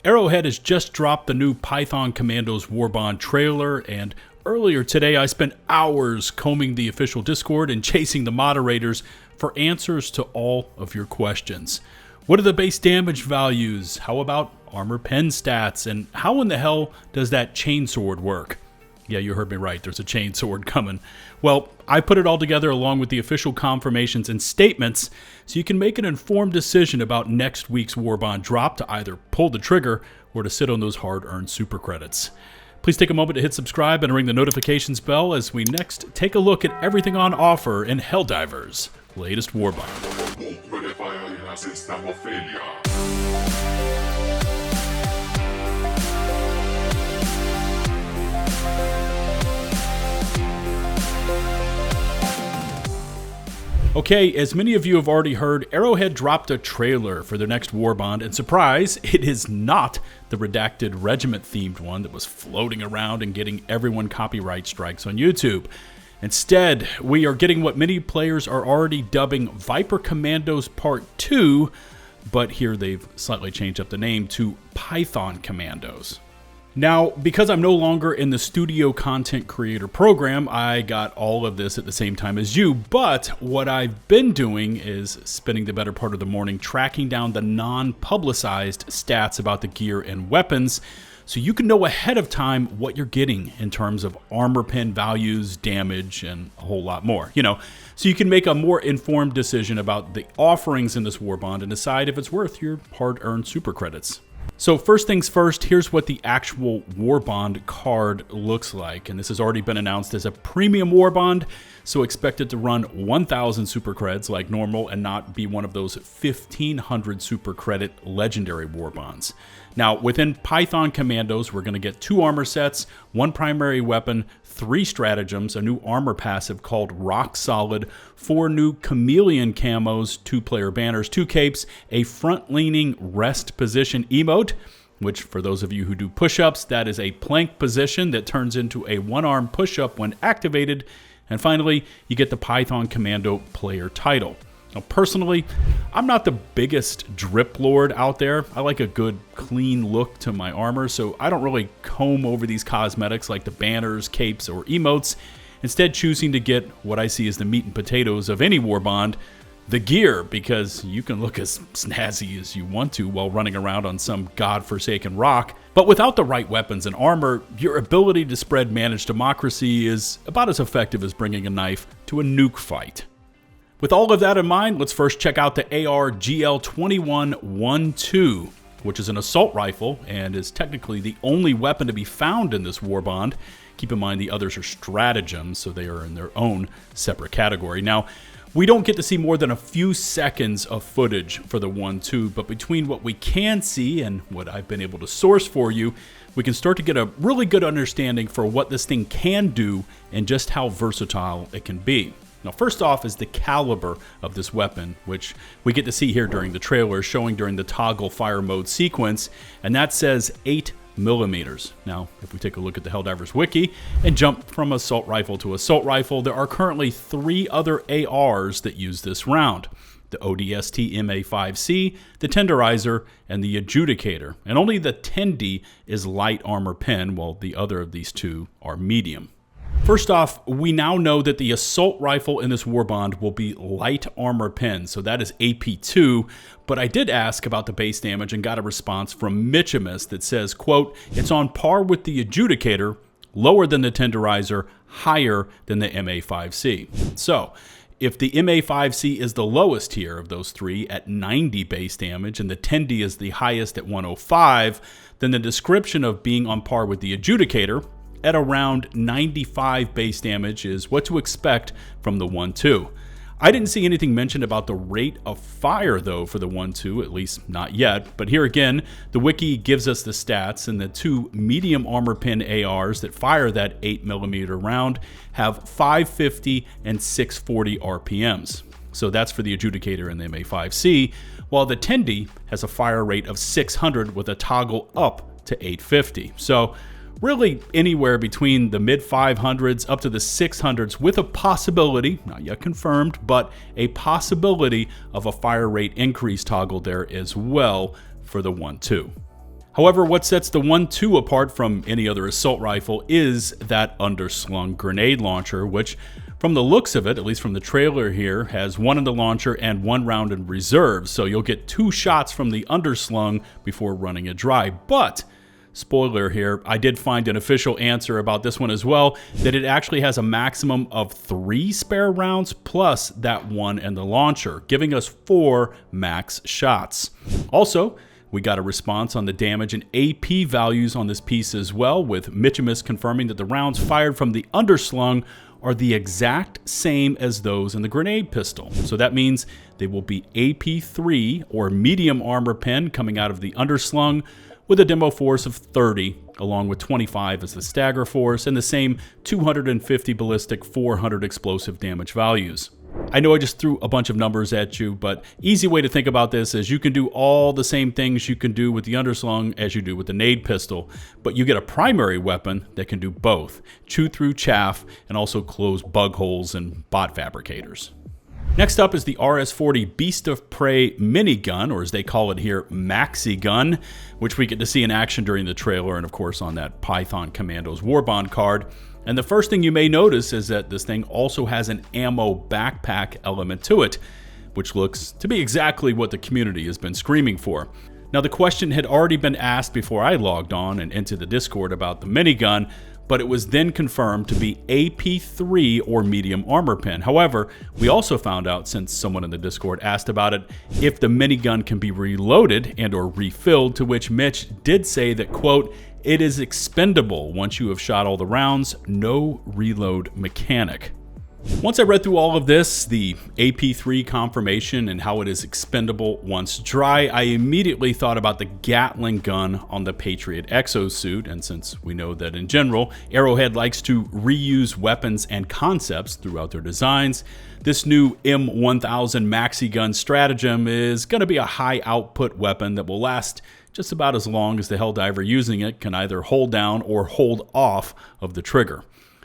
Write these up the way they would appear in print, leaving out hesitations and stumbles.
Arrowhead has just dropped the new Python Commandos Warbond trailer, and earlier today I spent hours combing the official Discord and chasing the moderators for answers to all of your questions. What are the base damage values? How about armor pen stats? And how in the hell does that chainsword work? Yeah, you heard me right, there's a chainsword coming. Well, I put it all together along with the official confirmations and statements so you can make an informed decision about next week's Warbond drop to either pull the trigger or to sit on those hard-earned super credits. Please take a moment to hit subscribe and ring the notifications bell as we next take a look at everything on offer in Helldivers' latest Warbond. Okay, as many of you have already heard, Arrowhead dropped a trailer for their next Warbond, and surprise, it is not the redacted regiment-themed one that was floating around and getting everyone copyright strikes on YouTube. Instead, we are getting what many players are already dubbing Viper Commandos Part 2, but here they've slightly changed up the name to Python Commandos. Now, because I'm no longer in the studio content creator program, I got all of this at the same time as you, but what I've been doing is spending the better part of the morning tracking down the non-publicized stats about the gear and weapons, so you can know ahead of time what you're getting in terms of armor pen values, damage, and a whole lot more. So you can make a more informed decision about the offerings in this Warbond and decide if it's worth your hard-earned super credits. So first things first, here's what the actual Warbond card looks like. And this has already been announced as a premium Warbond, so expect it to run 1,000 super creds like normal and not be one of those 1,500 super credit legendary Warbonds. Now, within Python Commandos, we're going to get 2 armor sets, 1 primary weapon, 3 stratagems, a new armor passive called Rock Solid, 4 new chameleon camos, 2-player banners, 2 capes, a front-leaning rest position emote, which for those of you who do push-ups, that is a plank position that turns into a 1-arm push-up when activated, and finally, you get the Python Commando player title. Now, personally, I'm not the biggest drip lord out there. I like a good, clean look to my armor, so I don't really comb over these cosmetics like the banners, capes, or emotes, instead choosing to get what I see as the meat and potatoes of any Warbond, the gear, because you can look as snazzy as you want to while running around on some godforsaken rock. But without the right weapons and armor, your ability to spread managed democracy is about as effective as bringing a knife to a nuke fight. With all of that in mind, let's first check out the AR-𝗛𝗹𝗆𝗹𝗶𝘀𝗀, which is an assault rifle and is technically the only weapon to be found in this Warbond. Keep in mind the others are stratagems, so they are in their own separate category. Now, we don't get to see more than a few seconds of footage for the 1-2, but between what we can see and what I've been able to source for you, we can start to get a really good understanding for what this thing can do and just how versatile it can be. Now, first off is the caliber of this weapon, which we get to see here during the trailer, showing during the toggle fire mode sequence, and that says 8mm. Now, if we take a look at the Helldivers wiki and jump from assault rifle to assault rifle, there are currently 3 other ARs that use this round: the ODST MA5C, the Tenderizer, and the Adjudicator. And only the Tendy is light armor pen, while the other of these 2 are medium. First off, we now know that the assault rifle in this Warbond will be light armor pen, so that is AP2, but I did ask about the base damage and got a response from Mitchimus that says, quote, it's on par with the Adjudicator, lower than the Tenderizer, higher than the MA5C. So, if the MA5C is the lowest here of those 3 at 90 base damage and the Tendy is the highest at 105, then the description of being on par with the Adjudicator at around 95 base damage is what to expect from the 1-2. I didn't see anything mentioned about the rate of fire though for the 1-2, at least not yet, but here again, the wiki gives us the stats, and the 2 medium armor pen ARs that fire that 8mm round have 550 and 640 RPMs. So that's for the Adjudicator and the MA5C, while the Tendy has a fire rate of 600 with a toggle up to 850. So really anywhere between the mid-500s up to the 600s with a possibility, not yet confirmed, but a possibility of a fire rate increase toggle there as well for the 1-2. However, what sets the 1-2 apart from any other assault rifle is that underslung grenade launcher, which from the looks of it, at least from the trailer here, has one in the launcher and 1 round in reserve, so you'll get 2 shots from the underslung before running it dry. But, spoiler here, I did find an official answer about this one as well, that it actually has a maximum of 3 spare rounds plus that 1 in the launcher, giving us 4 max shots. Also, we got a response on the damage and AP values on this piece as well, with Mitchimus confirming that the rounds fired from the underslung are the exact same as those in the grenade pistol. So that means they will be AP3 or medium armor pen coming out of the underslung with a demo force of 30, along with 25 as the stagger force and the same 250 ballistic, 400 explosive damage values. I know I just threw a bunch of numbers at you, but easy way to think about this is you can do all the same things you can do with the underslung as you do with the nade pistol, but you get a primary weapon that can do both, chew through chaff and also close bug holes and bot fabricators. Next up is the RS-40 Beast of Prey minigun, or as they call it here, Maxigun, which we get to see in action during the trailer and of course on that Python Commandos Warbond card. And the first thing you may notice is that this thing also has an ammo backpack element to it, which looks to be exactly what the community has been screaming for. Now, the question had already been asked before I logged on and into the Discord about the minigun, but it was then confirmed to be AP3 or medium armor pen. However, we also found out, since someone in the Discord asked about it, if the minigun can be reloaded and or refilled, to which Mitch did say that, quote, "It is expendable once you have shot all the rounds, no reload mechanic." Once I read through all of this, the AP3 confirmation and how it is expendable once dry, I immediately thought about the Gatling gun on the Patriot Exosuit, and since we know that in general, Arrowhead likes to reuse weapons and concepts throughout their designs, this new M1000 Maxigun stratagem is going to be a high output weapon that will last just about as long as the Helldiver using it can either hold down or hold off of the trigger.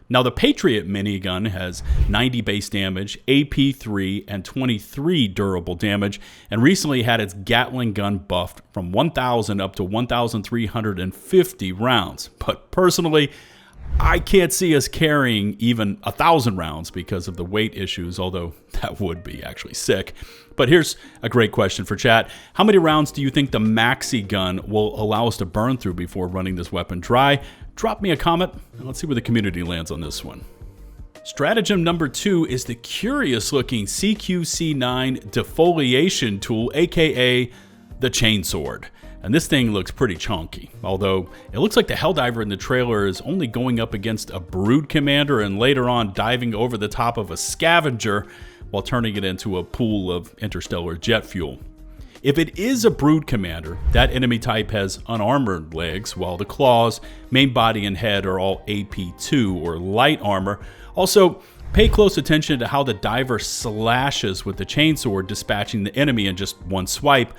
Now, the Patriot minigun has 90 base damage, AP3, and 23 durable damage, and recently had its Gatling gun buffed from 1,000 up to 1,350 rounds. But personally, I can't see us carrying even 1,000 rounds because of the weight issues, although that would be actually sick. But here's a great question for chat. How many rounds do you think the Maxigun will allow us to burn through before running this weapon dry? Drop me a comment, and let's see where the community lands on this one. Stratagem number 2 is the curious-looking CQC9 defoliation tool, aka the Chainsword. And this thing looks pretty chunky, although it looks like the Helldiver in the trailer is only going up against a brood commander and later on diving over the top of a scavenger while turning it into a pool of interstellar jet fuel. If it is a brood commander, that enemy type has unarmored legs, while the claws, main body, and head are all AP2 or light armor. Also, pay close attention to how the diver slashes with the chainsword, dispatching the enemy in just one swipe.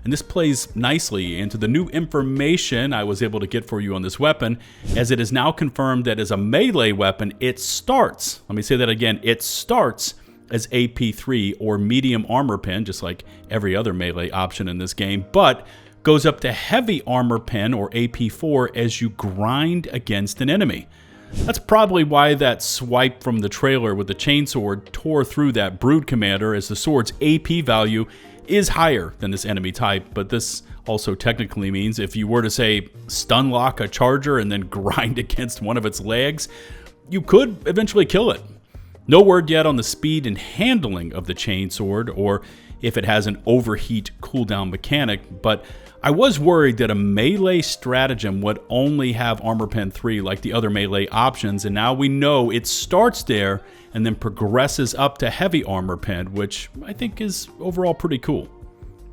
And this plays nicely into the new information I was able to get for you on this weapon, as it is now confirmed that as a melee weapon, it starts, let me say that again, it starts as AP3 or medium armor pen, just like every other melee option in this game, but goes up to heavy armor pen or AP4 as you grind against an enemy. That's probably why that swipe from the trailer with the chainsword tore through that brood commander, as the sword's AP value is higher than this enemy type. But this also technically means if you were to, say, stun lock a charger and then grind against one of its legs, you could eventually kill it. No word yet on the speed and handling of the chainsword, or if it has an overheat cooldown mechanic, but I was worried that a melee stratagem would only have armor pen 3 like the other melee options, and now we know it starts there and then progresses up to heavy armor pen, which I think is overall pretty cool.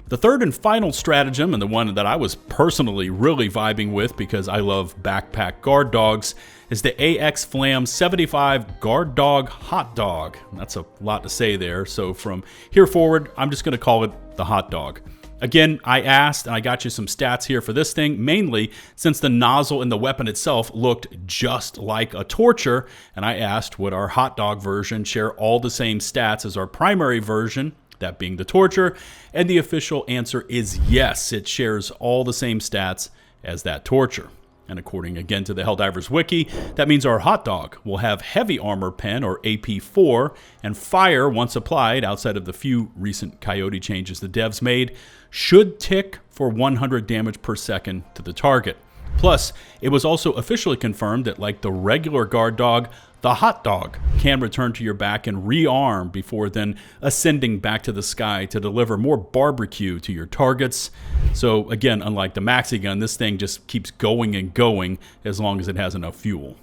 The third and final stratagem, and the one that I was personally really vibing with because I love backpack guard dogs, is the 𝗛𝗆𝗆𝗋𝗆 Guard Dog Hot Dog. That's a lot to say there, so from here forward, I'm just going to call it the Hot Dog. Again, I asked, and I got you some stats here for this thing, mainly since the nozzle in the weapon itself looked just like a torture, and I asked would our hot dog version share all the same stats as our primary version, that being the torture, and the official answer is yes, it shares all the same stats as that torture. And according again to the Helldivers wiki, that means our hot dog will have heavy armor pen, or AP4, and fire, once applied, outside of the few recent Coyote changes the devs made, should tick for 100 damage per second to the target. Plus, it was also officially confirmed that, like the regular guard dog, the hot dog can return to your back and rearm before then ascending back to the sky to deliver more barbecue to your targets. So again, unlike the Maxigun, this thing just keeps going and going as long as it has enough fuel.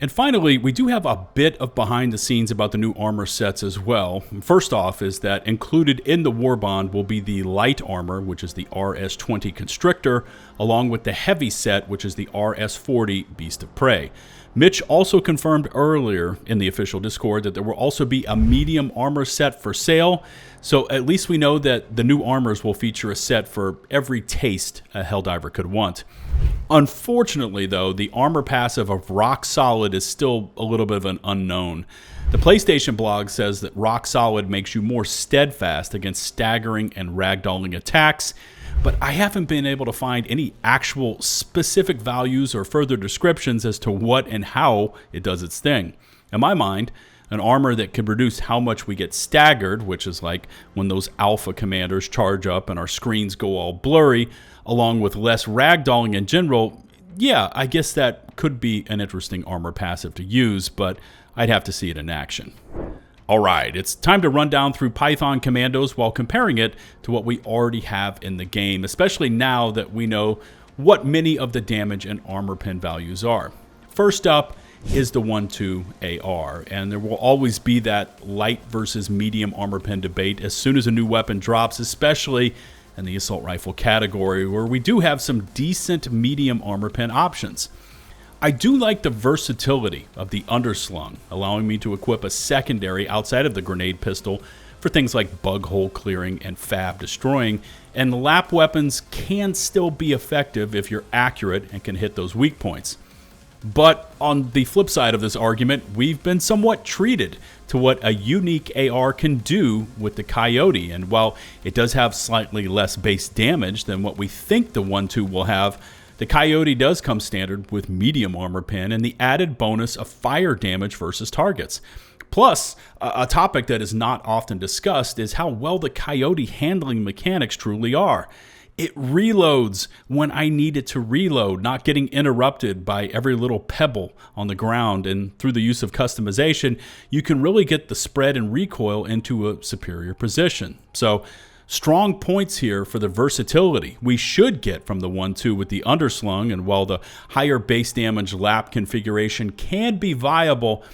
And finally, we do have a bit of behind the scenes about the new armor sets as well. First off is that included in the Warbond will be the light armor, which is the RS-20 Constrictor, along with the heavy set, which is the RS-40 Beast of Prey. Mitch also confirmed earlier in the official Discord that there will also be a medium armor set for sale, so at least we know that the new armors will feature a set for every taste a Helldiver could want. Unfortunately, though, the armor passive of Rock Solid is still a little bit of an unknown. The PlayStation blog says that Rock Solid makes you more steadfast against staggering and ragdolling attacks, but I haven't been able to find any actual specific values or further descriptions as to what and how it does its thing. In my mind, an armor that can reduce how much we get staggered, which is like when those alpha commanders charge up and our screens go all blurry, along with less ragdolling in general, yeah, I guess that could be an interesting armor passive to use, but I'd have to see it in action. Alright, it's time to run down through Python Commandos while comparing it to what we already have in the game, especially now that we know what many of the damage and armor pen values are. First up is the 1-2 AR, and there will always be that light versus medium armor pen debate as soon as a new weapon drops, especially in the assault rifle category, where we do have some decent medium armor pen options. I do like the versatility of the underslung, allowing me to equip a secondary outside of the grenade pistol for things like bug hole clearing and fab destroying, and lap weapons can still be effective if you're accurate and can hit those weak points. But on the flip side of this argument, we've been somewhat treated to what a unique AR can do with the Coyote, and while it does have slightly less base damage than what we think the 1-2 will have, the Coyote does come standard with medium armor pen and the added bonus of fire damage versus targets. Plus, a topic that is not often discussed is how well the Coyote handling mechanics truly are. It reloads when I need it to reload, not getting interrupted by every little pebble on the ground, and through the use of customization, you can really get the spread and recoil into a superior position. So, strong points here for the versatility we should get from the 1-2 with the underslung, and while the higher base damage lap configuration can be viable,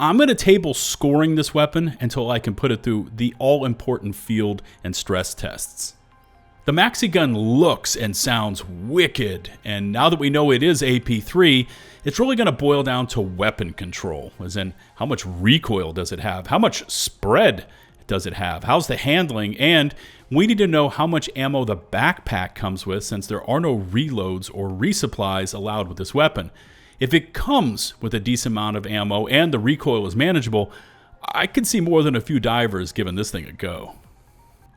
I'm going to table scoring this weapon until I can put it through the all-important field and stress tests. The Maxigun looks and sounds wicked, and now that we know it is AP3, it's really going to boil down to weapon control, as in how much recoil does it have, how much spread does it have, how's the handling, and we need to know how much ammo the backpack comes with, since there are no reloads or resupplies allowed with this weapon. If it comes with a decent amount of ammo and the recoil is manageable, I could see more than a few divers giving this thing a go.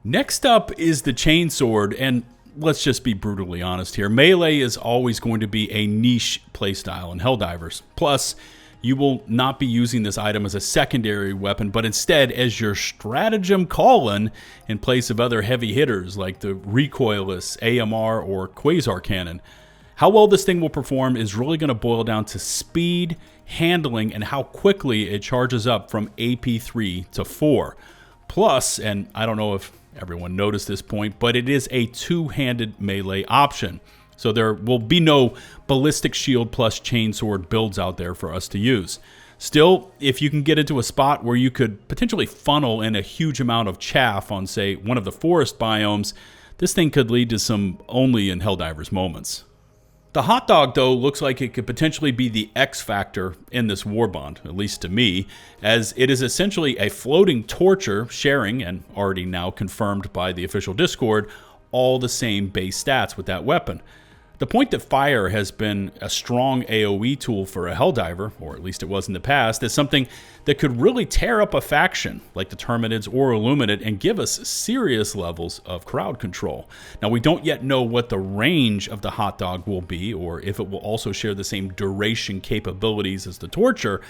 Next up is the Chainsword, and let's just be brutally honest here, melee is always going to be a niche playstyle in Helldivers. Plus, you will not be using this item as a secondary weapon, but instead as your stratagem call-in in place of other heavy hitters like the recoilless AMR or Quasar cannon. How well this thing will perform is really going to boil down to speed, handling, and how quickly it charges up from AP3 to 4. Plus, and I don't know if everyone noticed this point, but it is a two-handed melee option. So there will be no ballistic shield plus chainsword builds out there for us to use. Still, if you can get into a spot where you could potentially funnel in a huge amount of chaff on, say, one of the forest biomes, this thing could lead to some only in Helldivers moments. The hot dog, though, looks like it could potentially be the X factor in this Warbond, at least to me, as it is essentially a floating torture sharing, and already now confirmed by the official Discord, all the same base stats with that weapon. The point that fire has been a strong AoE tool for a Helldiver, or at least it was in the past, is something that could really tear up a faction like the Terminids or Illuminate and give us serious levels of crowd control. Now, we don't yet know what the range of the hot dog will be, or if it will also share the same duration capabilities as the Torture,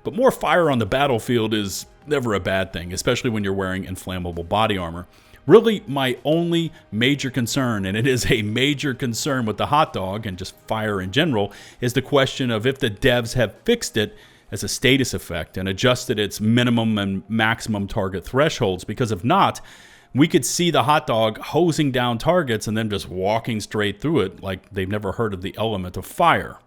but more fire on the battlefield is never a bad thing, especially when you're wearing inflammable body armor. Really, my only major concern, and it is a major concern with the hot dog and just fire in general, is the question of if the devs have fixed it as a status effect and adjusted its minimum and maximum target thresholds, because if not, we could see the hot dog hosing down targets and then just walking straight through it like they've never heard of the element of fire.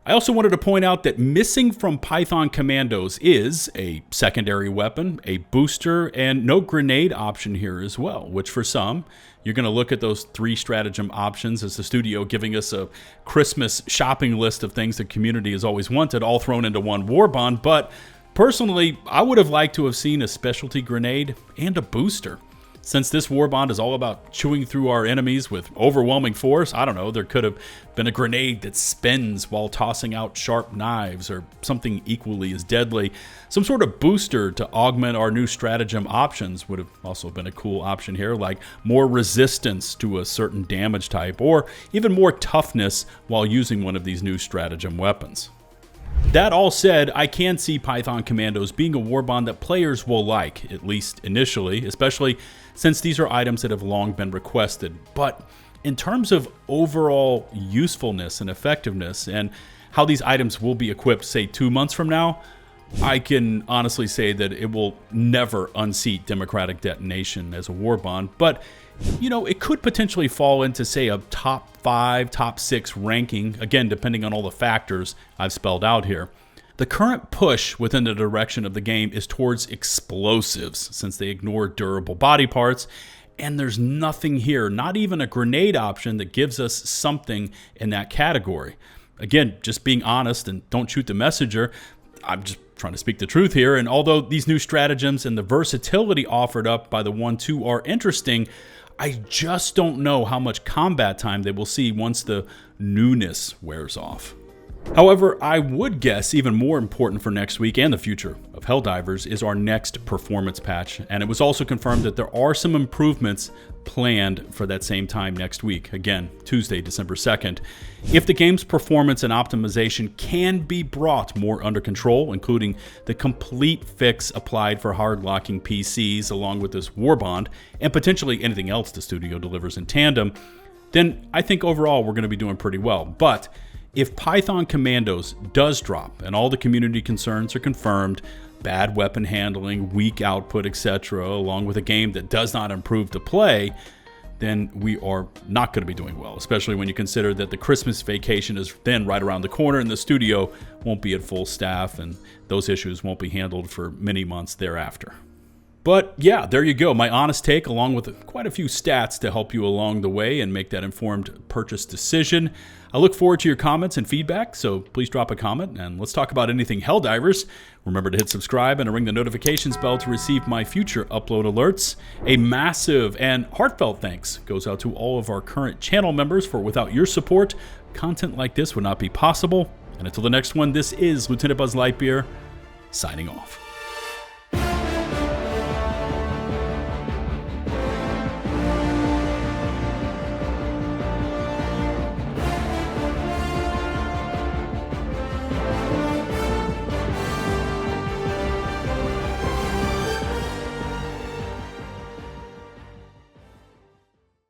I also wanted to point out that missing from Python Commandos is a secondary weapon, a booster, and no grenade option here as well, which for some, you're going to look at those 3 stratagem options as the studio giving us a Christmas shopping list of things the community has always wanted, all thrown into one Warbond. But personally, I would have liked to have seen a specialty grenade and a booster. Since this Warbond is all about chewing through our enemies with overwhelming force, I don't know, there could have been a grenade that spins while tossing out sharp knives or something equally as deadly. Some sort of booster to augment our new stratagem options would have also been a cool option here, like more resistance to a certain damage type or even more toughness while using one of these new stratagem weapons. That all said, I can see Python Commandos being a Warbond that players will like, at least initially, especially since these are items that have long been requested. But in terms of overall usefulness and effectiveness and how these items will be equipped, say 2 months from now, I can honestly say that it will never unseat Democratic Detonation as a Warbond, but you know, it could potentially fall into, say, a top 5, top 6 ranking, again, depending on all the factors I've spelled out here. The current push within the direction of the game is towards explosives, since they ignore durable body parts, and there's nothing here, not even a grenade option that gives us something in that category. Again, just being honest and don't shoot the messenger, I'm just trying to speak the truth here, and although these new stratagems and the versatility offered up by the 1-2 are interesting, I just don't know how much combat time they will see once the newness wears off. However, I would guess even more important for next week and the future of Helldivers is our next performance patch, and it was also confirmed that there are some improvements planned for that same time next week, again, Tuesday, December 2nd. If the game's performance and optimization can be brought more under control, including the complete fix applied for hard-locking PCs along with this Warbond, and potentially anything else the studio delivers in tandem, then I think overall we're going to be doing pretty well. But if Python Commandos does drop and all the community concerns are confirmed, bad weapon handling, weak output, etc., along with a game that does not improve the play, then we are not going to be doing well, especially when you consider that the Christmas vacation is then right around the corner and the studio won't be at full staff and those issues won't be handled for many months thereafter. But yeah, there you go, my honest take along with quite a few stats to help you along the way and make that informed purchase decision. I look forward to your comments and feedback, so please drop a comment and let's talk about anything Helldivers. Remember to hit subscribe and to ring the notifications bell to receive my future upload alerts. A massive and heartfelt thanks goes out to all of our current channel members, for without your support, content like this would not be possible. And until the next one, this is 𝗛𝗶𝗹𝗶𝗀𝗍, signing off.